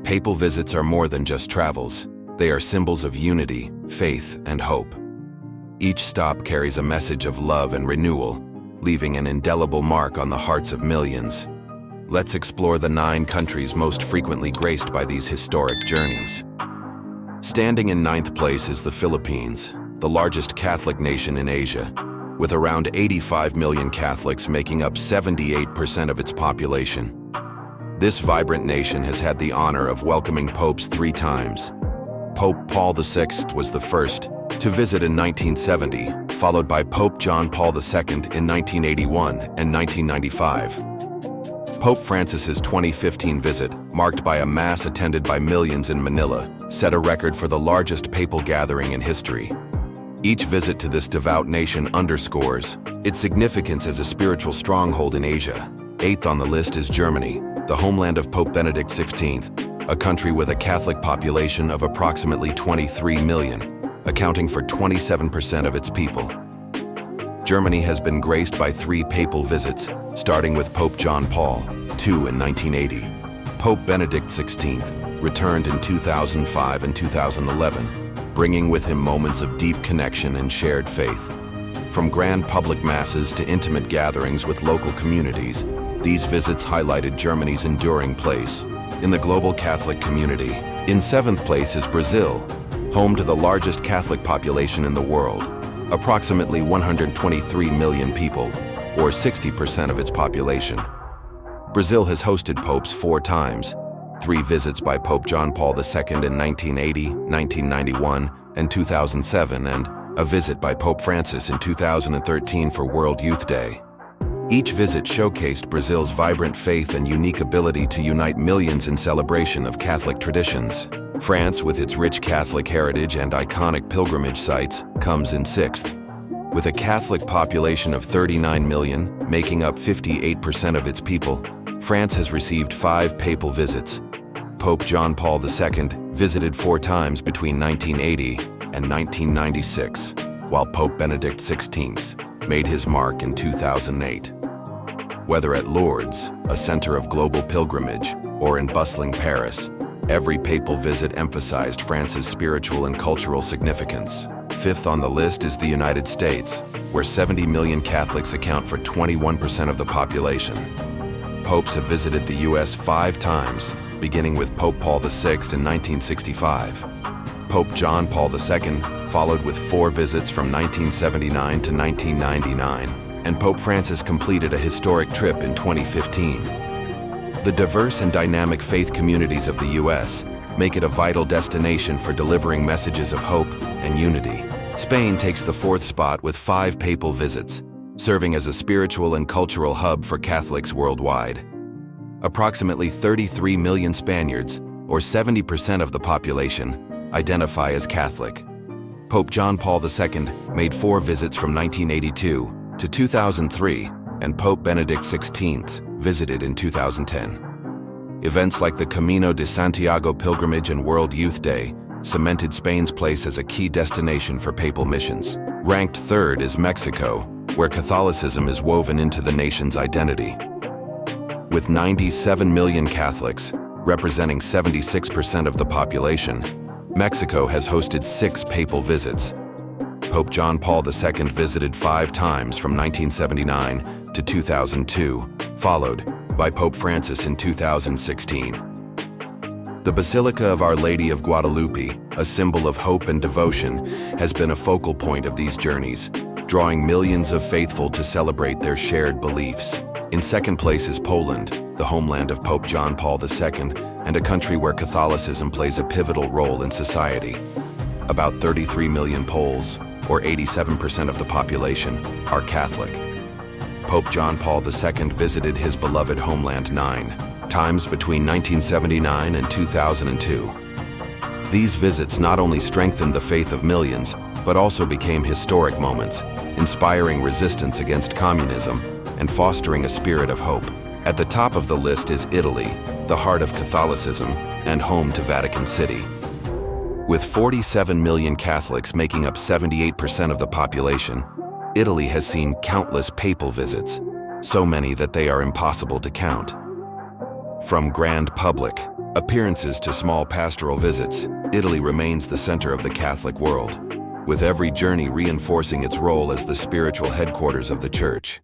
Papal visits are more than just travels. They are symbols of unity, faith, and hope. Each stop carries a message of love and renewal, leaving an indelible mark on the hearts of millions. Let's explore the 9 countries most frequently graced by these historic journeys. Standing in 9th place is the Philippines, the largest Catholic nation in Asia, with around 85 million Catholics making up 78% of its population. This vibrant nation has had the honor of welcoming popes 3 times. Pope Paul VI was the first to visit in 1970, followed by Pope John Paul II in 1981 and 1995. Pope Francis's 2015 visit, marked by a mass attended by millions in Manila, set a record for the largest papal gathering in history. Each visit to this devout nation underscores its significance as a spiritual stronghold in Asia. 8th on the list is Germany, the homeland of Pope Benedict XVI, a country with a Catholic population of approximately 23 million, accounting for 27% of its people. Germany has been graced by 3 papal visits, starting with Pope John Paul II in 1980. Pope Benedict XVI returned in 2005 and 2011, bringing with him moments of deep connection and shared faith. From grand public masses to intimate gatherings with local communities, these visits highlighted Germany's enduring place in the global Catholic community. In 7th place is Brazil, home to the largest Catholic population in the world, approximately 123 million people, or 60% of its population. Brazil has hosted popes 4 times, 3 visits by Pope John Paul II in 1980, 1991, and 2007, and a visit by Pope Francis in 2013 for World Youth Day. Each visit showcased Brazil's vibrant faith and unique ability to unite millions in celebration of Catholic traditions. France, with its rich Catholic heritage and iconic pilgrimage sites, comes in 6th. With a Catholic population of 39 million, making up 58% of its people, France has received 5 papal visits. Pope John Paul II visited 4 times between 1980 and 1996, while Pope Benedict XVI made his mark in 2008. Whether at Lourdes, a center of global pilgrimage, or in bustling Paris, every papal visit emphasized France's spiritual and cultural significance. 5th on the list is the United States, where 70 million Catholics account for 21% of the population. Popes have visited the U.S. 5 times, beginning with Pope Paul VI in 1965. Pope John Paul II followed with 4 visits from 1979 to 1999, and Pope Francis completed a historic trip in 2015. The diverse and dynamic faith communities of the U.S. make it a vital destination for delivering messages of hope and unity. Spain takes the 4th spot with 5 papal visits, serving as a spiritual and cultural hub for Catholics worldwide. Approximately 33 million Spaniards, or 70% of the population, identify as Catholic. Pope John Paul II made 4 visits from 1982 to 2003, and Pope Benedict XVI visited in 2010. Events like the Camino de Santiago pilgrimage and World Youth Day cemented Spain's place as a key destination for papal missions. Ranked 3rd is Mexico, where Catholicism is woven into the nation's identity. With 97 million Catholics, representing 76% of the population, Mexico has hosted 6 papal visits. Pope John Paul II visited 5 times from 1979 to 2002, followed by Pope Francis in 2016. The Basilica of Our Lady of Guadalupe, a symbol of hope and devotion, has been a focal point of these journeys, drawing millions of faithful to celebrate their shared beliefs. In 2nd place is Poland, the homeland of Pope John Paul II, and a country where Catholicism plays a pivotal role in society. About 33 million Poles, or 87% of the population, are Catholic. Pope John Paul II visited his beloved homeland 9 times between 1979 and 2002. These visits not only strengthened the faith of millions, but also became historic moments, inspiring resistance against communism and fostering a spirit of hope. At the top of the list is Italy, the heart of Catholicism and home to Vatican City. With 47 million Catholics making up 78% of the population, Italy has seen countless papal visits, so many that they are impossible to count. From grand public appearances to small pastoral visits, Italy remains the center of the Catholic world, with every journey reinforcing its role as the spiritual headquarters of the Church.